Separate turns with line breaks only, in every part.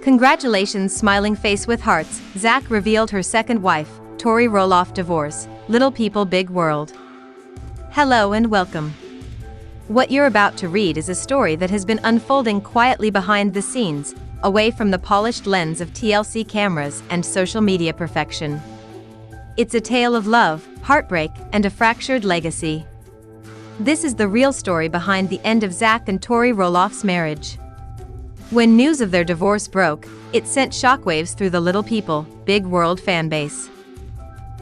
Congratulations, smiling face with hearts. Zach revealed her second wife, Tori Roloff divorce. Little people, big world. Hello and welcome. What you're about to read is a story that has been unfolding quietly behind the scenes, away from the polished lens of TLC cameras and social media perfection. It's a tale of love, heartbreak, and a fractured legacy. This is the real story behind the end of Zach and Tori Roloff's marriage. When news of their divorce broke, it sent shockwaves through the Little People, Big World fanbase.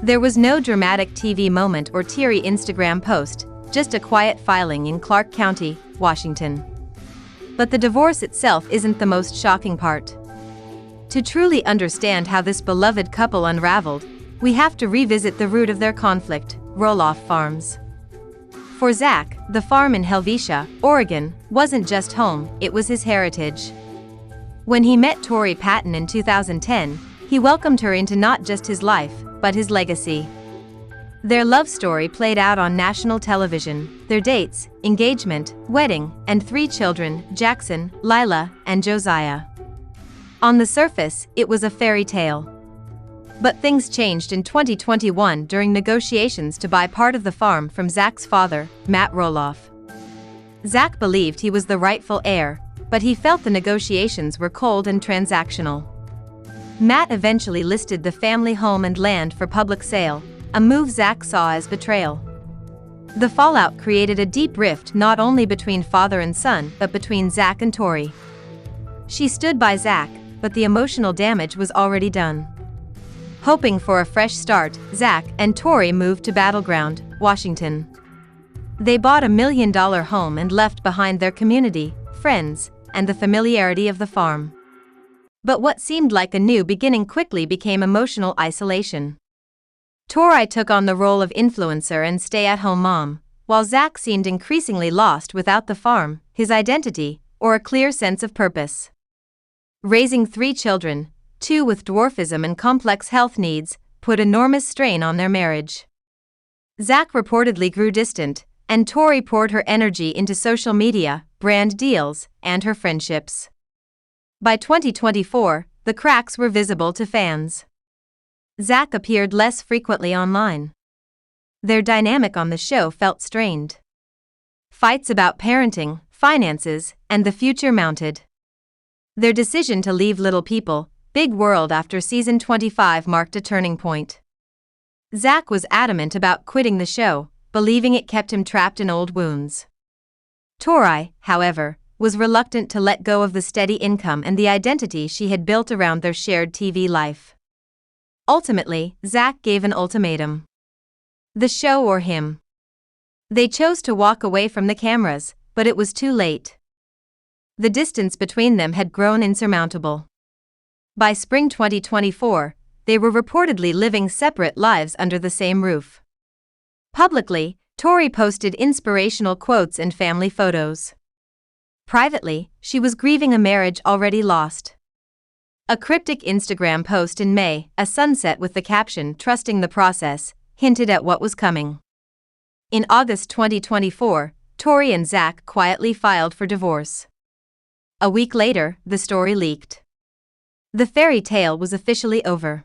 There was no dramatic TV moment or teary Instagram post, just a quiet filing in Clark County, Washington. But the divorce itself isn't the most shocking part. To truly understand how this beloved couple unraveled, we have to revisit the root of their conflict: Roloff Farms. For Zach, the farm in Helvetia, Oregon, wasn't just home, it was his heritage. When he met Tori Patton in 2010, he welcomed her into not just his life, but his legacy. Their love story played out on national television, their dates, engagement, wedding, and 3 children, Jackson, Lila, and Josiah. On the surface, it was a fairy tale. But things changed in 2021 during negotiations to buy part of the farm from Zach's father, Matt Roloff. Zach believed he was the rightful heir, but he felt the negotiations were cold and transactional. Matt eventually listed the family home and land for public sale, a move Zach saw as betrayal. The fallout created a deep rift not only between father and son but between Zach and Tori. She stood by Zach, but the emotional damage was already done. Hoping for a fresh start, Zach and Tori moved to Battleground, Washington. They bought $1 million home and left behind their community, friends, and the familiarity of the farm. But what seemed like a new beginning quickly became emotional isolation. Tori took on the role of influencer and stay-at-home mom, while Zach seemed increasingly lost without the farm, his identity, or a clear sense of purpose. Raising 3 children, 2 with dwarfism and complex health needs, put enormous strain on their marriage. Zach reportedly grew distant, and Tori poured her energy into social media, brand deals, and her friendships. By 2024, the cracks were visible to fans. Zach appeared less frequently online. Their dynamic on the show felt strained. Fights about parenting, finances, and the future mounted. Their decision to leave Little People, Big World after season 25 marked a turning point. Zach was adamant about quitting the show, believing it kept him trapped in old wounds. Tori, however, was reluctant to let go of the steady income and the identity she had built around their shared TV life. Ultimately, Zach gave an ultimatum: the show or him. They chose to walk away from the cameras, but it was too late. The distance between them had grown insurmountable. By spring 2024, they were reportedly living separate lives under the same roof. Publicly, Tori posted inspirational quotes and family photos. Privately, she was grieving a marriage already lost. A cryptic Instagram post in May, a sunset with the caption "Trusting the process," hinted at what was coming. In August 2024, Tori and Zach quietly filed for divorce. A week later, the story leaked. The fairy tale was officially over.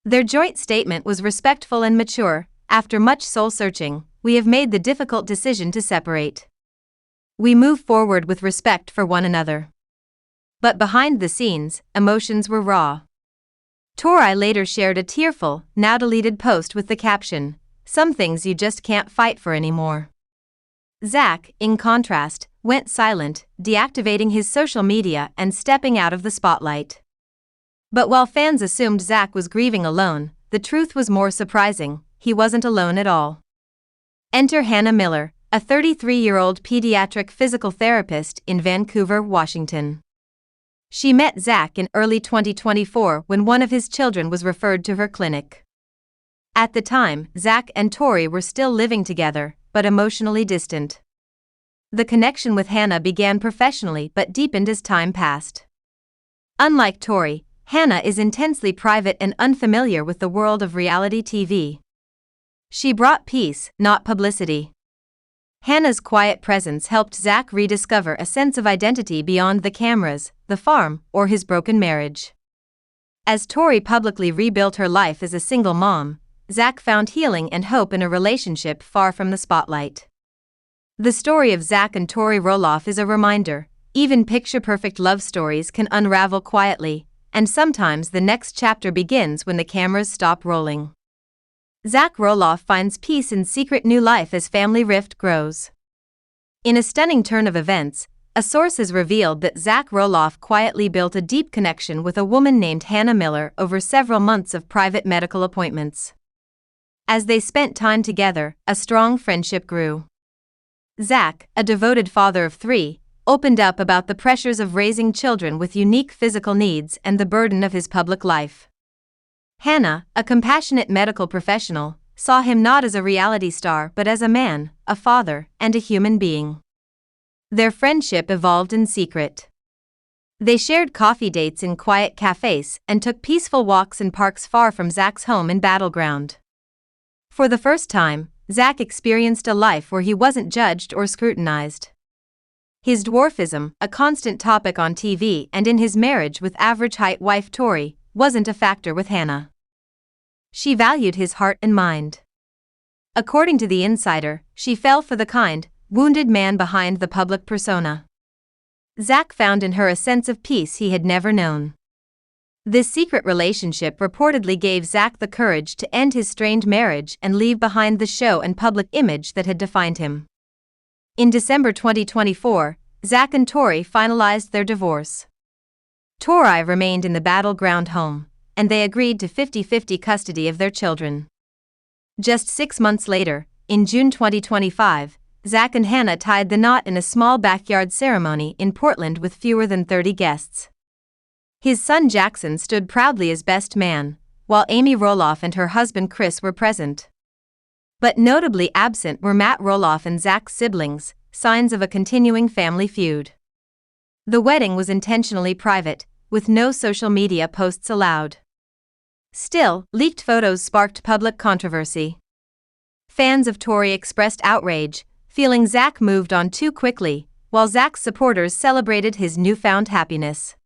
Their joint statement was respectful and mature: "After much soul-searching, we have made the difficult decision to separate. We move forward with respect for one another." But behind the scenes, emotions were raw. Tori later shared a tearful, now-deleted post with the caption, "Some things you just can't fight for anymore." Zach, in contrast, went silent, deactivating his social media and stepping out of the spotlight. But while fans assumed Zach was grieving alone, the truth was more surprising: he wasn't alone at all. Enter Hannah Miller, a 33-year-old pediatric physical therapist in Vancouver, Washington. She met Zach in early 2024 when one of his children was referred to her clinic. At the time, Zach and Tori were still living together, but emotionally distant. The connection with Hannah began professionally but deepened as time passed. Unlike Tori, Hannah is intensely private and unfamiliar with the world of reality TV. She brought peace, not publicity. Hannah's quiet presence helped Zach rediscover a sense of identity beyond the cameras, the farm, or his broken marriage. As Tori publicly rebuilt her life as a single mom, Zach found healing and hope in a relationship far from the spotlight. The story of Zach and Tori Roloff is a reminder: even picture-perfect love stories can unravel quietly, and sometimes the next chapter begins when the cameras stop rolling. Zach Roloff finds peace in secret new life as family rift grows. In a stunning turn of events, a source has revealed that Zach Roloff quietly built a deep connection with a woman named Hannah Miller over several months of private medical appointments. As they spent time together, a strong friendship grew. Zach, a devoted father of 3, opened up about the pressures of raising children with unique physical needs and the burden of his public life. Hannah, a compassionate medical professional, saw him not as a reality star but as a man, a father, and a human being. Their friendship evolved in secret. They shared coffee dates in quiet cafes and took peaceful walks in parks far from Zach's home in Battleground. For the first time, Zach experienced a life where he wasn't judged or scrutinized. His dwarfism, a constant topic on TV and in his marriage with average-height wife Tori, wasn't a factor with Hannah. She valued his heart and mind. According to The Insider, she fell for the kind, wounded man behind the public persona. Zach found in her a sense of peace he had never known. This secret relationship reportedly gave Zach the courage to end his strained marriage and leave behind the show and public image that had defined him. In December 2024, Zach and Tori finalized their divorce. Tori remained in the Battleground home, and they agreed to 50-50 custody of their children. Just 6 months later, in June 2025, Zach and Hannah tied the knot in a small backyard ceremony in Portland with fewer than 30 guests. His son Jackson stood proudly as best man, while Amy Roloff and her husband Chris were present. But notably absent were Matt Roloff and Zach's siblings, signs of a continuing family feud. The wedding was intentionally private, with no social media posts allowed. Still, leaked photos sparked public controversy. Fans of Tori expressed outrage, feeling Zach moved on too quickly, while Zach's supporters celebrated his newfound happiness.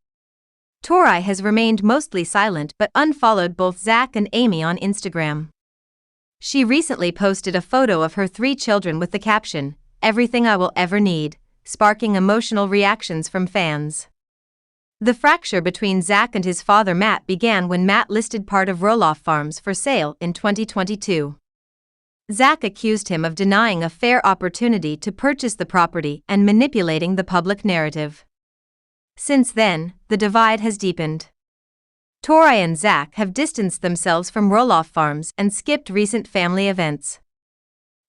Tori has remained mostly silent but unfollowed both Zach and Amy on Instagram. She recently posted a photo of her 3 children with the caption, "Everything I will ever need," sparking emotional reactions from fans. The fracture between Zach and his father Matt began when Matt listed part of Roloff Farms for sale in 2022. Zach accused him of denying a fair opportunity to purchase the property and manipulating the public narrative. Since then, the divide has deepened. Tori and Zach have distanced themselves from Roloff Farms and skipped recent family events.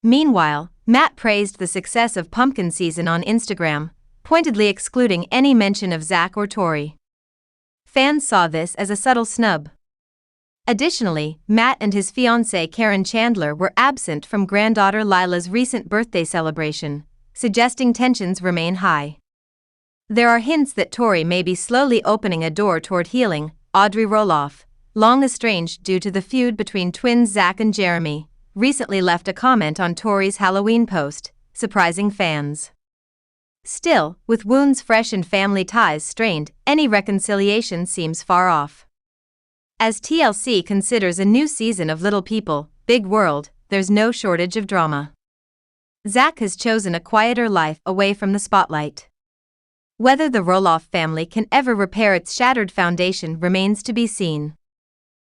Meanwhile, Matt praised the success of pumpkin season on Instagram, pointedly excluding any mention of Zach or Tori. Fans saw this as a subtle snub. Additionally, Matt and his fiancée Karen Chandler were absent from granddaughter Lila's recent birthday celebration, suggesting tensions remain high. There are hints that Tori may be slowly opening a door toward healing. Audrey Roloff, long estranged due to the feud between twins Zach and Jeremy, recently left a comment on Tori's Halloween post, surprising fans. Still, with wounds fresh and family ties strained, any reconciliation seems far off. As TLC considers a new season of Little People, Big World, there's no shortage of drama. Zach has chosen a quieter life away from the spotlight. Whether the Roloff family can ever repair its shattered foundation remains to be seen.